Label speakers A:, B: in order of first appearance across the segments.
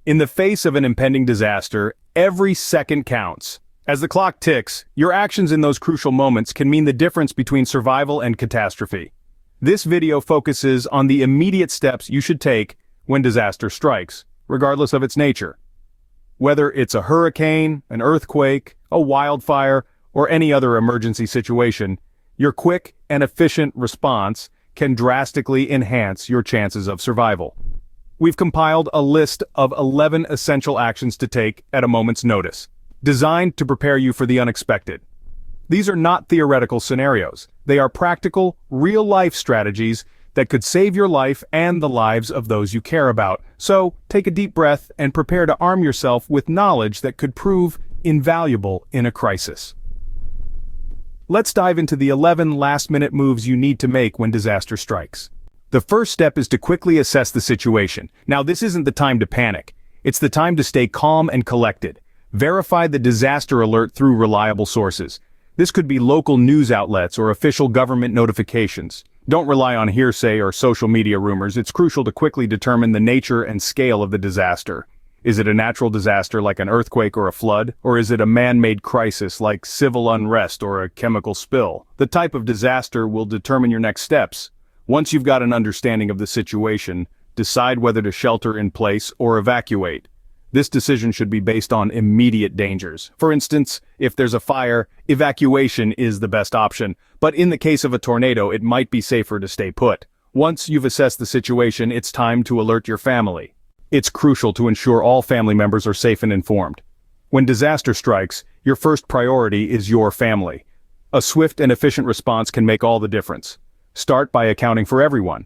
A: In the face of an impending disaster, every second counts. As the clock ticks, your actions in those crucial moments can mean the difference between survival and catastrophe. This video focuses on the immediate steps you should take when disaster strikes, regardless of its nature. Whether it's a hurricane, an earthquake, a wildfire, or any other emergency situation, your quick and efficient response can drastically enhance your chances of survival. We've compiled a list of 11 essential actions to take at a moment's notice, designed to prepare you for the unexpected. These are not theoretical scenarios. They are practical, real-life strategies that could save your life and the lives of those you care about. So, take a deep breath and prepare to arm yourself with knowledge that could prove invaluable in a crisis. Let's dive into the 11 last-minute moves you need to make when disaster strikes. The first step is to quickly assess the situation. Now, this isn't the time to panic. It's the time to stay calm and collected. Verify the disaster alert through reliable sources. This could be local news outlets or official government notifications. Don't rely on hearsay or social media rumors. It's crucial to quickly determine the nature and scale of the disaster. Is it a natural disaster like an earthquake or a flood? Or is it a man-made crisis like civil unrest or a chemical spill? The type of disaster will determine your next steps. Once you've got an understanding of the situation, decide whether to shelter in place or evacuate. This decision should be based on immediate dangers. For instance, if there's a fire, evacuation is the best option, but in the case of a tornado, it might be safer to stay put. Once you've assessed the situation, it's time to alert your family. It's crucial to ensure all family members are safe and informed. When disaster strikes, your first priority is your family. A swift and efficient response can make all the difference. Start by accounting for everyone.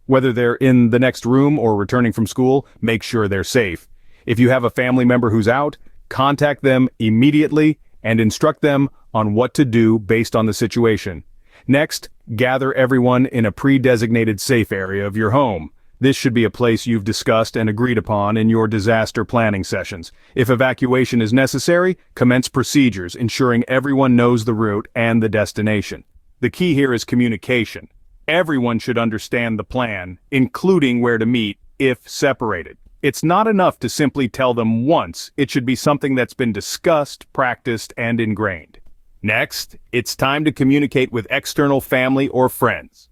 A: Whether they're in the next room or returning from school, make sure they're safe. If you have a family member who's out, contact them immediately and instruct them on what to do based on the situation. Next, gather everyone in a pre-designated safe area of your home. This should be a place you've discussed and agreed upon in your disaster planning sessions. If evacuation is necessary, commence procedures, ensuring everyone knows the route and the destination. The key here is communication. Everyone should understand the plan, including where to meet, if separated. It's not enough to simply tell them once. It should be something that's been discussed, practiced, and ingrained. Next, it's time to communicate with external family or friends.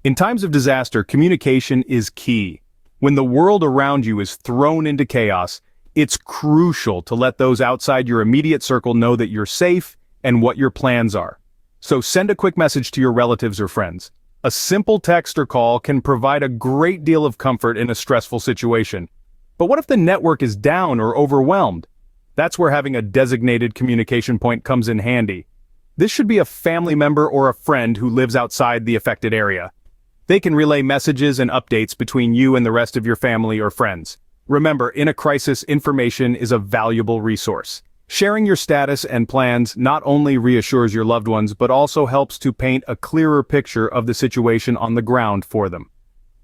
A: In times of disaster, communication is key. When the world around you is thrown into chaos, it's crucial to let those outside your immediate circle know that you're safe and what your plans are. So send a quick message to your relatives or friends. A simple text or call can provide a great deal of comfort in a stressful situation. But what if the network is down or overwhelmed? That's where having a designated communication point comes in handy. This should be a family member or a friend who lives outside the affected area. They can relay messages and updates between you and the rest of your family or friends. Remember, in a crisis, information is a valuable resource. Sharing your status and plans not only reassures your loved ones, but also helps to paint a clearer picture of the situation on the ground for them.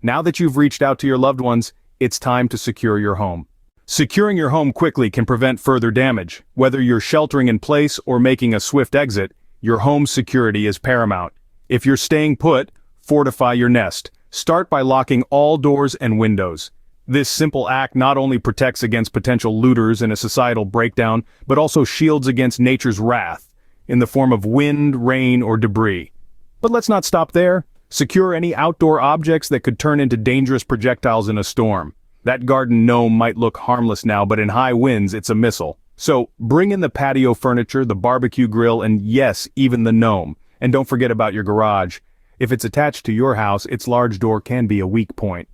A: Now that you've reached out to your loved ones, it's time to secure your home. Securing your home quickly can prevent further damage. Whether you're sheltering in place or making a swift exit, your home's security is paramount. If you're staying put, fortify your nest. Start by locking all doors and windows. This simple act not only protects against potential looters and a societal breakdown, but also shields against nature's wrath, in the form of wind, rain, or debris. But let's not stop there. Secure any outdoor objects that could turn into dangerous projectiles in a storm. That garden gnome might look harmless now, but in high winds, it's a missile. So, bring in the patio furniture, the barbecue grill, and yes, even the gnome. And don't forget about your garage. If it's attached to your house, its large door can be a weak point.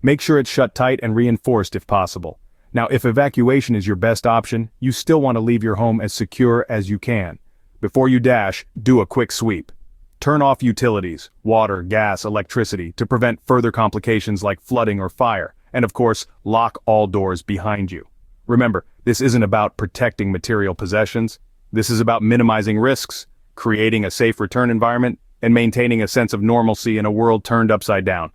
A: Make sure it's shut tight and reinforced if possible. Now, if evacuation is your best option, you still want to leave your home as secure as you can. Before you dash, do a quick sweep. Turn off utilities, water, gas, electricity, to prevent further complications like flooding or fire. And of course, lock all doors behind you. Remember, this isn't about protecting material possessions. This is about minimizing risks, creating a safe return environment, and maintaining a sense of normalcy in a world turned upside down.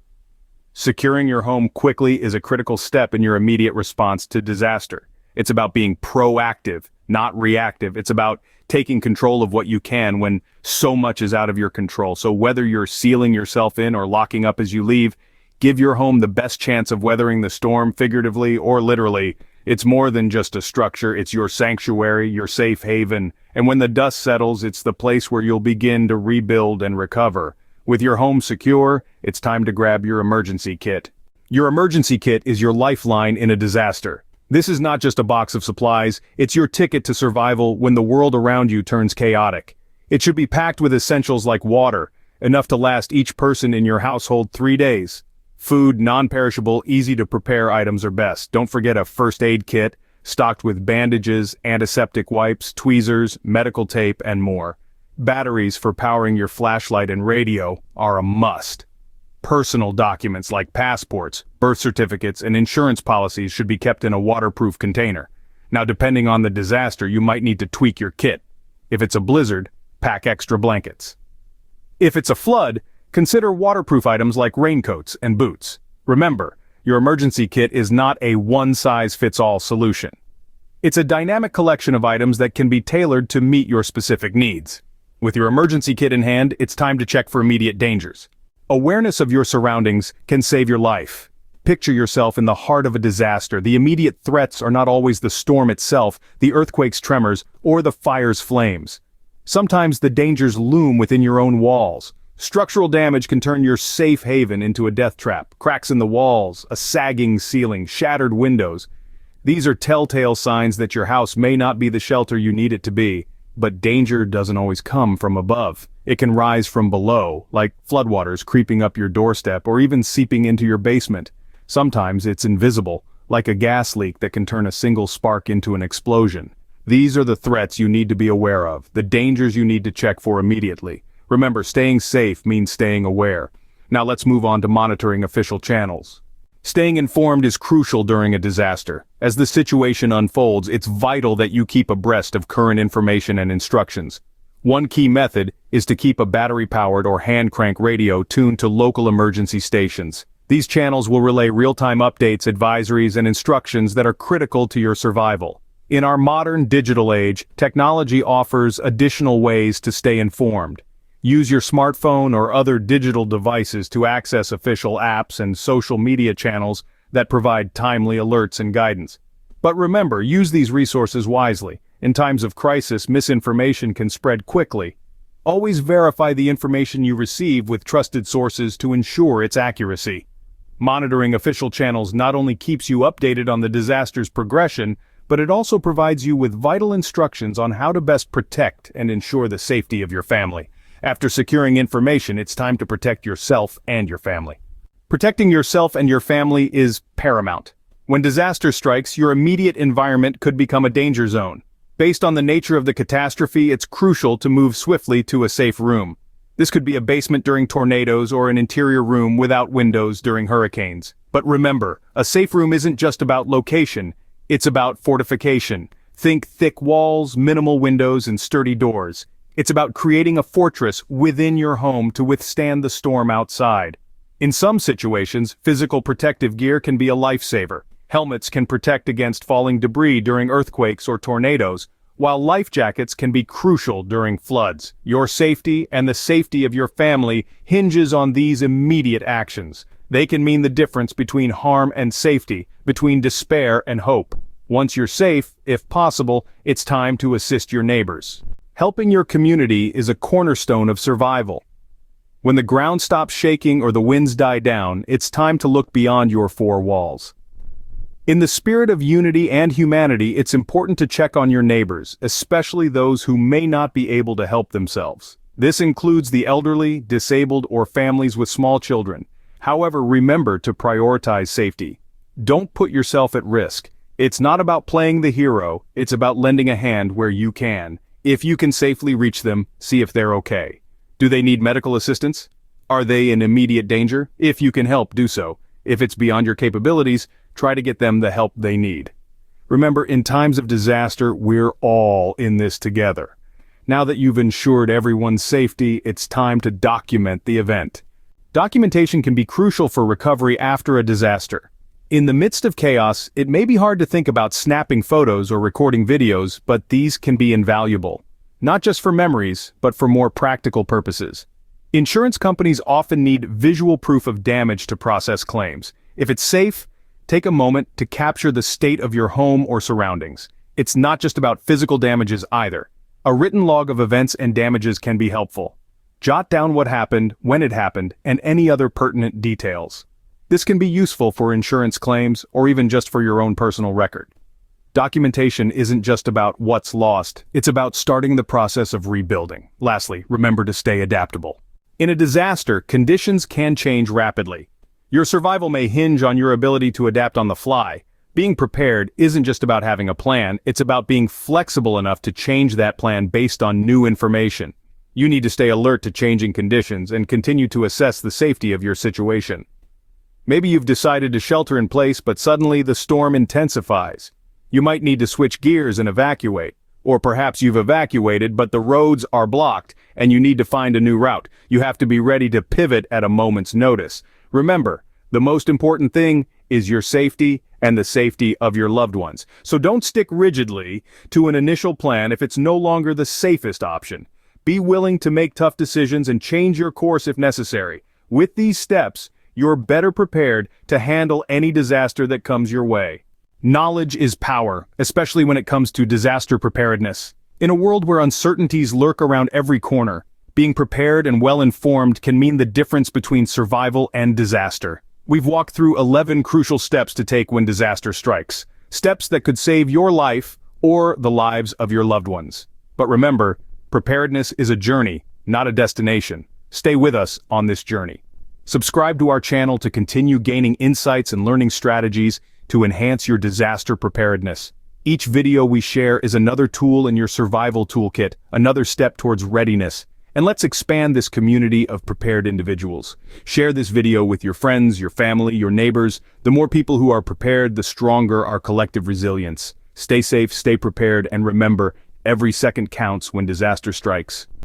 A: Securing your home quickly is a critical step in your immediate response to disaster. It's about being proactive, not reactive. It's about taking control of what you can when so much is out of your control. So whether you're sealing yourself in or locking up as you leave, give your home the best chance of weathering the storm, figuratively or literally, It's more than just a structure, it's your sanctuary, your safe haven, and when the dust settles, it's the place where you'll begin to rebuild and recover. With your home secure, it's time to grab your emergency kit. Your emergency kit is your lifeline in a disaster. This is not just a box of supplies, it's your ticket to survival when the world around you turns chaotic. It should be packed with essentials like water, enough to last each person in your household 3 days. Food, non-perishable, easy-to-prepare items are best. Don't forget a first aid kit, stocked with bandages, antiseptic wipes, tweezers, medical tape, and more. Batteries for powering your flashlight and radio are a must. Personal documents like passports, birth certificates, and insurance policies should be kept in a waterproof container. Now, depending on the disaster, you might need to tweak your kit. If it's a blizzard, pack extra blankets. If it's a flood, consider waterproof items like raincoats and boots. Remember, your emergency kit is not a one-size-fits-all solution. It's a dynamic collection of items that can be tailored to meet your specific needs. With your emergency kit in hand, it's time to check for immediate dangers. Awareness of your surroundings can save your life. Picture yourself in the heart of a disaster. The immediate threats are not always the storm itself, the earthquake's tremors, or the fire's flames. Sometimes the dangers loom within your own walls. Structural damage can turn your safe haven into a death trap. Cracks in the walls, a sagging ceiling, shattered windows. These are telltale signs that your house may not be the shelter you need it to be. But danger doesn't always come from above. It can rise from below, like floodwaters creeping up your doorstep or even seeping into your basement. Sometimes it's invisible, like a gas leak that can turn a single spark into an explosion. These are the threats you need to be aware of, the dangers you need to check for immediately. Remember, staying safe means staying aware. Now let's move on to monitoring official channels. Staying informed is crucial during a disaster. As the situation unfolds, it's vital that you keep abreast of current information and instructions. One key method is to keep a battery-powered or hand-crank radio tuned to local emergency stations. These channels will relay real-time updates, advisories, and instructions that are critical to your survival. In our modern digital age, technology offers additional ways to stay informed. Use your smartphone or other digital devices to access official apps and social media channels that provide timely alerts and guidance. But remember, use these resources wisely. In times of crisis, misinformation can spread quickly. Always verify the information you receive with trusted sources to ensure its accuracy. Monitoring official channels not only keeps you updated on the disaster's progression, but it also provides you with vital instructions on how to best protect and ensure the safety of your family. After securing information, it's time to protect yourself and your family. Protecting yourself and your family is paramount. When disaster strikes, your immediate environment could become a danger zone. Based on the nature of the catastrophe, it's crucial to move swiftly to a safe room. This could be a basement during tornadoes or an interior room without windows during hurricanes. But remember, a safe room isn't just about location, it's about fortification. Think thick walls, minimal windows, and sturdy doors. It's about creating a fortress within your home to withstand the storm outside. In some situations, physical protective gear can be a lifesaver. Helmets can protect against falling debris during earthquakes or tornadoes, while life jackets can be crucial during floods. Your safety and the safety of your family hinges on these immediate actions. They can mean the difference between harm and safety, between despair and hope. Once you're safe, if possible, it's time to assist your neighbors. Helping your community is a cornerstone of survival. When the ground stops shaking or the winds die down, it's time to look beyond your four walls. In the spirit of unity and humanity, it's important to check on your neighbors, especially those who may not be able to help themselves. This includes the elderly, disabled, or families with small children. However, remember to prioritize safety. Don't put yourself at risk. It's not about playing the hero, it's about lending a hand where you can. If you can safely reach them, see if they're okay. Do they need medical assistance? Are they in immediate danger? If you can help, do so. If it's beyond your capabilities, try to get them the help they need. Remember, in times of disaster, we're all in this together. Now that you've ensured everyone's safety, it's time to document the event. Documentation can be crucial for recovery after a disaster. In the midst of chaos, it may be hard to think about snapping photos or recording videos, but these can be invaluable. Not just for memories, but for more practical purposes. Insurance companies often need visual proof of damage to process claims. If it's safe, take a moment to capture the state of your home or surroundings. It's not just about physical damages either. A written log of events and damages can be helpful. Jot down what happened, when it happened, and any other pertinent details. This can be useful for insurance claims or even just for your own personal record. Documentation isn't just about what's lost, it's about starting the process of rebuilding. Lastly, remember to stay adaptable. In a disaster, conditions can change rapidly. Your survival may hinge on your ability to adapt on the fly. Being prepared isn't just about having a plan, it's about being flexible enough to change that plan based on new information. You need to stay alert to changing conditions and continue to assess the safety of your situation. Maybe you've decided to shelter in place, but suddenly the storm intensifies. You might need to switch gears and evacuate. Or perhaps you've evacuated, but the roads are blocked, and you need to find a new route. You have to be ready to pivot at a moment's notice. Remember, the most important thing is your safety and the safety of your loved ones. So don't stick rigidly to an initial plan if it's no longer the safest option. Be willing to make tough decisions and change your course if necessary. With these steps, you're better prepared to handle any disaster that comes your way. Knowledge is power, especially when it comes to disaster preparedness. In a world where uncertainties lurk around every corner, being prepared and well-informed can mean the difference between survival and disaster. We've walked through 11 crucial steps to take when disaster strikes. Steps that could save your life or the lives of your loved ones. But remember, preparedness is a journey, not a destination. Stay with us on this journey. Subscribe to our channel to continue gaining insights and learning strategies to enhance your disaster preparedness. Each video we share is another tool in your survival toolkit, another step towards readiness. And let's expand this community of prepared individuals. Share this video with your friends, your family, your neighbors. The more people who are prepared, the stronger our collective resilience. Stay safe, stay prepared, and remember, every second counts when disaster strikes.